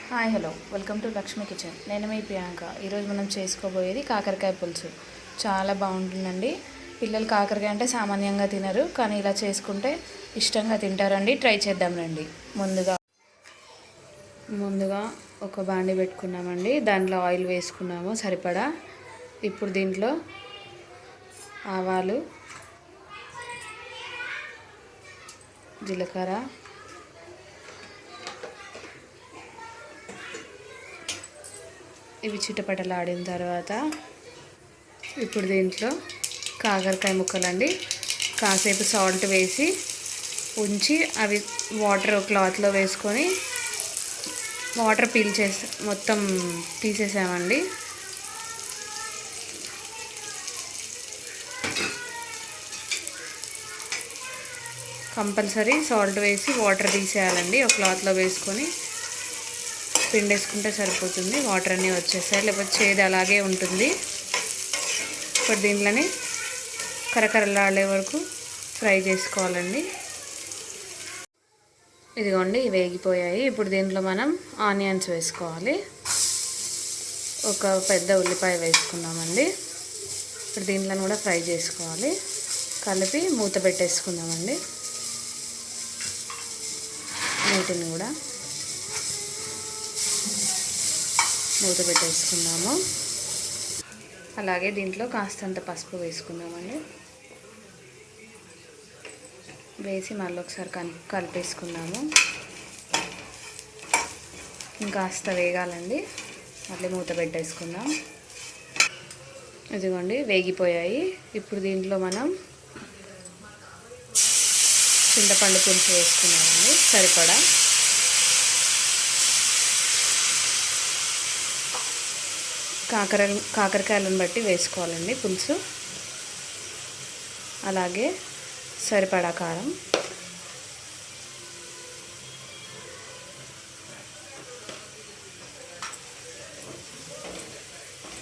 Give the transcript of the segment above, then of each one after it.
Hi hello welcome to Lakshmi kitchen. నేను మీ ప్రియాంక. ఈరోజు మనం చేసుకోబోయేది కాకరకాయ పులుసు. చాలా బాగుంటుందండి. పిల్లలు కాకరకాయ అంటే సామాన్యంగా తినరు, కానీ ఇలా చేసుకుంటే ఇష్టంగా తింటారండి. ట్రై చేద్దాం రండి. ముందుగా ఒక బాండి పెట్టుకున్నామండి. దాంట్లో ఆయిల్ వేసుకున్నాము సరిపడా. ఇప్పుడు దీంట్లో ఆవాలు, జీలకర్ర, ఇవి చిటపటలాడిన తర్వాత ఇప్పుడు దీంట్లో కాకరకాయ ముక్కలండి. కాసేపు సాల్ట్ వేసి ఉంచి అవి వాటర్ క్లాత్లో వేసుకొని వాటర్ మొత్తం తీసేసామండి. కంపల్సరీ సాల్ట్ వేసి వాటర్ తీసేయాలండి. ఒక క్లాత్లో వేసుకొని పిండేసుకుంటే సరిపోతుంది. వాటర్ అన్నీ వచ్చేస్తాయి, లేకపోతే చేదు అలాగే ఉంటుంది. ఇప్పుడు దీంట్లోనే కరకరలాడే వరకు ఫ్రై చేసుకోవాలండి. ఇదిగోండి వేగిపోయాయి. ఇప్పుడు దీంట్లో మనం ఆనియన్స్ వేసుకోవాలి. ఒక పెద్ద ఉల్లిపాయ వేసుకున్నామండి. ఇప్పుడు దీంట్లో కూడా ఫ్రై చేసుకోవాలి. కలిపి మూత పెట్టేసుకుందామండి. వీటిని కూడా మూత పెట్టేసుకుందాము. అలాగే దీంట్లో కాస్తంత పసుపు వేసుకుందామండి. వేసి మళ్ళీ ఒకసారి కలిపేసుకుందాము. ఇంకాస్త వేగాలండి. మళ్ళీ మూత పెట్టేసుకుందాం. ఇదిగోండి వేగిపోయాయి. ఇప్పుడు దీంట్లో మనం చింతపండు పులుసు వేసుకున్నామండి సరిపడా. కాకరకాయలను బట్టి వేసుకోవాలండి పులుసు. అలాగే సరిపడా కారం,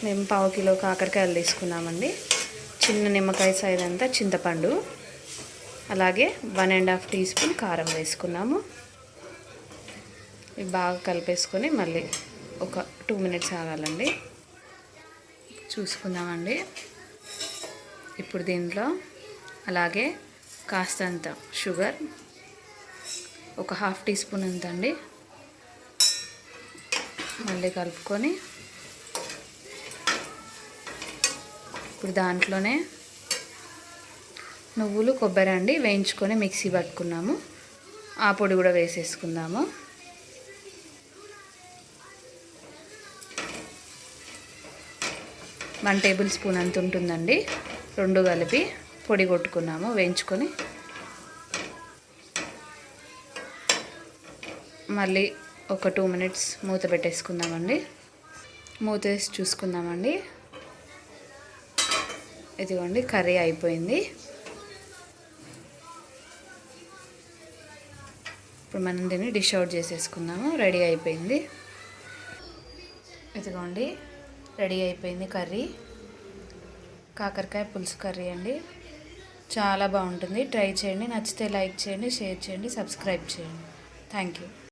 మేము 1/2 కిలో కాకరకాయలు తీసుకున్నామండి. చిన్న నిమ్మకాయ సైజ్ అంతా చింతపండు, అలాగే 1.5 టీ స్పూన్ కారం వేసుకున్నాము. ఇవి బాగా కలిపేసుకొని మళ్ళీ ఒక 2 మినిట్స్ ఆగాలండి. చూసుకుందామండి. ఇప్పుడు దీంట్లో అలాగే కాస్తంత షుగర్, ఒక 1/2 టీ స్పూన్ అంతండి. మళ్ళీ కలుపుకొని ఇప్పుడు దాంట్లోనే నువ్వులు, కొబ్బరి అండి వేయించుకొని మిక్సీ పట్టుకున్నాము. ఆ పొడి కూడా వేసేసుకుందాము. 1 టేబుల్ స్పూన్ అంత ఉంటుందండి. 2 కలిపి పొడి కొట్టుకున్నాము వేయించుకొని. మళ్ళీ ఒక 2 మినిట్స్ మూత పెట్టేసుకుందామండి. మూత వేసి చూసుకుందామండి. ఇదిగోండి కర్రీ అయిపోయింది. ఇప్పుడు మనం దీన్ని డిష్ అవుట్ చేసేసుకుందాము. రెడీ అయిపోయింది. ఇదిగోండి రెడీ అయిపోయింది కర్రీ. కాకరకాయ పులుసు కర్రీ అండి. చాలా బాగుంటుంది. ట్రై చేయండి. నచ్చితే లైక్ చేయండి, షేర్ చేయండి, సబ్స్క్రైబ్ చేయండి. Thank you.